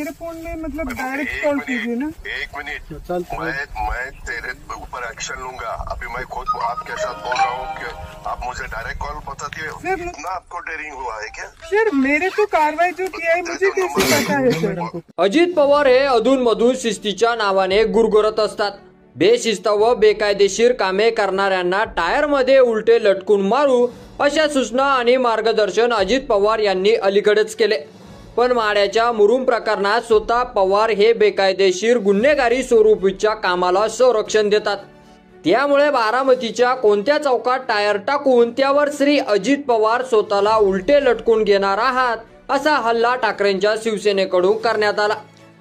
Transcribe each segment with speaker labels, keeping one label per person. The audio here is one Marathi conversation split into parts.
Speaker 1: मेरे फोन में मतलब डायरेक्ट कॉल कीजिए ना।
Speaker 2: 1 मिनट, मैं तेरे ऊपर एक्शन लूंगा। अभी मैं खुद आपके साथ बोल रहा हूँ कि आप मुझे डायरेक्ट कॉल बताती है ना। आपको डेरिंग हुआ है क्या?
Speaker 1: सर मेरे तो कारवाई जो किया है मुझे कैसे पता है सर?
Speaker 3: अजित पवार हे अधूनमधून शिस्तीच्या नावाने गुरगुरत असतात। बेशिस्त व बेकायदेशीर कामे करणाऱ्यांना टायरमध्ये उलटे लटकून मारू अशा सूचना आणि मार्गदर्शन अजित पवार यांनी अलीकडेच केले। पण माड्याच्या मुरुम प्रकरणात स्वतः पवार हे बेकायदेशीर गुन्हेगारी स्वरूपीच्या कामाला संरक्षण देतात। त्यामुळे बारामतीच्या कोणत्या चौकात टायर टाकून त्यावर श्री अजित पवार स्वतःला उलटे लटकून घेणार आहात असा हल्ला ठाकरेंच्या शिवसेनेकडून करण्यात आला।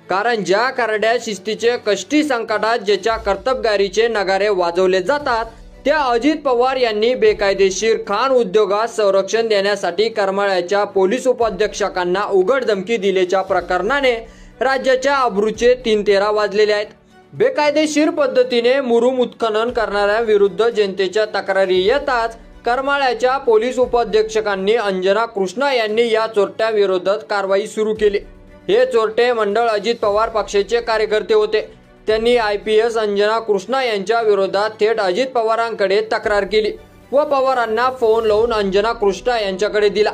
Speaker 3: कारण ज्या करड्या शिस्तीचे कष्टी संकटात ज्याच्या कर्तबगारीचे नगारे वाजवले जातात त्या अजित पवार यांनी बेकायदेशीर खाण उद्योगात संरक्षण देण्यासाठी करमाळ्याच्या पोलीस उपाधीक्षकांना उघड धमकी दिल्याच्या प्रकरणाने राज्याच्या अब्रूचे 3-13 वाजलेले आहेत। बेकायदेशीर पद्धतीने मुरुम उत्खनन करणाऱ्या विरुद्ध जनतेच्या तक्रारी येताच करमाळ्याच्या पोलीस उपाधीक्षकांनी अंजना कृष्णा यांनी या चोरट्या विरोधात कारवाई सुरू केली। हे चोरटे मंडळ अजित पवार पक्षाचे कार्यकर्ते होते। त्यांनी IPS अंजना कृष्णा यांच्या विरोधात थेट अजित पवारांकडे तक्रार केली व पवारांना फोन लावून अंजना कृष्णा यांच्याकडे दिला।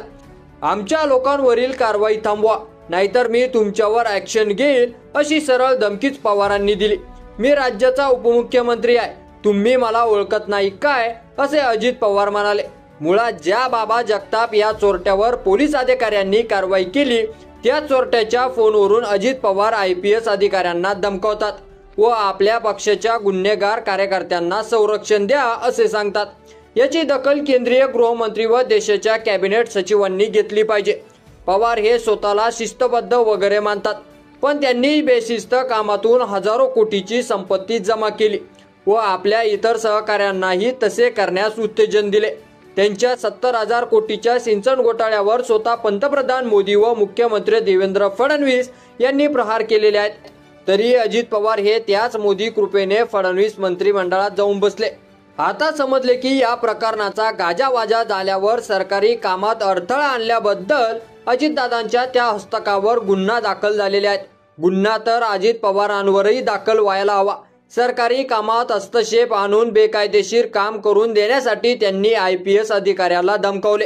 Speaker 3: आमच्या लोकांवरील कारवाई थांबवा नाहीतर मी तुमच्यावर ऍक्शन घेईल अशी सरळ धमकीच पवारांनी दिली। मी राज्याचा उपमुख्यमंत्री आहे, तुम्ही मला ओळखत नाही काय असे अजित पवार म्हणाले। मुळात ज्या बाबा जगताप या चोरट्यावर पोलीस अधिकाऱ्यांनी कारवाई केली त्या चोरट्याच्या फोनवरून अजित पवार IPS अधिकाऱ्यांना धमकावतात व आपल्या पक्षाच्या गुन्हेगार कार्यकर्त्यांना संरक्षण द्या असे सांगतात। याची दखल केंद्रीय गृहमंत्री व देशाच्या कॅबिनेट सचिवांनी घेतली पाहिजे। पवार हे स्वतःला शिस्तबद्ध वगैरे मानतात, पण त्यांनी बेशिस्त कामातून हजारो कोटीची संपत्ती जमा केली व आपल्या इतर सहकाऱ्यांनाही तसे करण्यास उत्तेजन दिले। त्यांच्या 70,000 कोटीच्या सिंचन घोटाळ्यावर स्वतः पंतप्रधान मोदी व मुख्यमंत्री देवेंद्र फडणवीस यांनी प्रहार केलेले आहेत। तरी अजित पवार हे त्याच मोदी कृपेने फडणवीस मंत्रिमंडळात जाऊन बसले। आता समजले की या प्रकरणाचा गाजावाजा झाल्यावर सरकारी कामात अडथळा आणल्याबद्दल अजितदादांच्या त्या हस्तकावर गुन्हा दाखल झालेले आहेत। गुन्हा तर अजित पवारांवरही दाखल व्हायला हवा। सरकारी कामात हस्तक्षेप आणून बेकायदेशीर काम करून देण्यासाठी त्यांनी IPS अधिकाऱ्याला धमकावले।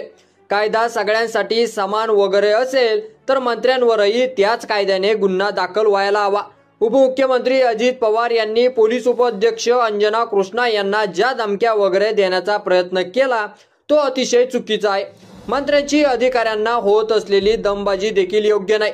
Speaker 3: कायदा सगळ्यांसाठी समान वगैरे असेल तर मंत्र्यांवरही त्याच कायद्याने गुन्हा दाखल व्हायला हवा। उपमुख्यमंत्री अजित पवार यांनी पोलीस उपाध्यक्ष अंजना कृष्णा यांना ज्या धमक्या वगैरे देण्याचा प्रयत्न केला तो अतिशय चुकीचा आहे। मंत्र्यांची अधिकाऱ्यांना होत असलेली दमबाजी देखील योग्य नाही।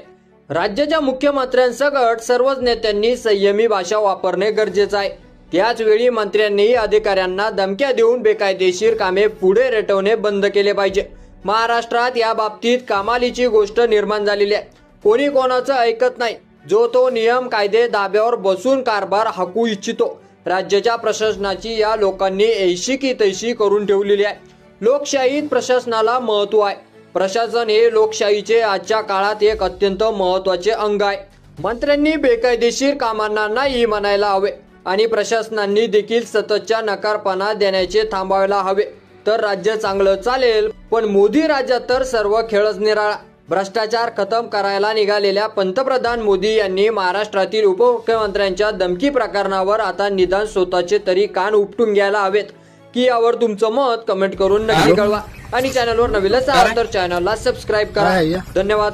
Speaker 3: राज्याच्या मुख्यमंत्र्यांसकट सर्वच नेत्यांनी संयमी भाषा वापरणे गरजेचे आहे। त्याच वेळी मंत्र्यांनी अधिकाऱ्यांना धमक्या देऊन बेकायदेशीर कामे पुढे रेटवणे बंद केले पाहिजे। महाराष्ट्रात या बाबतीत कमालीची गोष्ट निर्माण झालेली आहे। कोणी कोणाचं ऐकत नाही। जो तो नियम कायदे धाब्यावर बसून कारभार हाकू इच्छितो। राज्याच्या प्रशासनाची या लोकांनी ऐशी की तैशी करून ठेवलेली आहे। लोकशाहीत प्रशासनाला महत्त्व आहे। प्रशासन हे लोकशाहीचे आजच्या काळात एक अत्यंत महत्त्वाचे अंग आहे। मंत्र्यांनी बेकायदेशीर कामांना नाही म्हणायला हवे आणि प्रशासनांनी देखील सततच्या नकारपणा देण्याचे थांबायला हवे, तर राज्य चांगलं चालेल। पण मोदी राज्यात तर सर्व खेळच निराळा। भ्रष्टाचार खतम करायला निघालेल्या पंतप्रधान मोदी यांनी महाराष्ट्रातील उपमुख्यमंत्र्यांच्या धमकी प्रकरणावर आता निदान स्वतःचे तरी कान उपटून घ्यायला हवेत की यावर तुमचं मत कमेंट करून नक्की कळवा आणि चॅनलवर नवीन असाल तर चॅनलला सबस्क्राइब करा। धन्यवाद।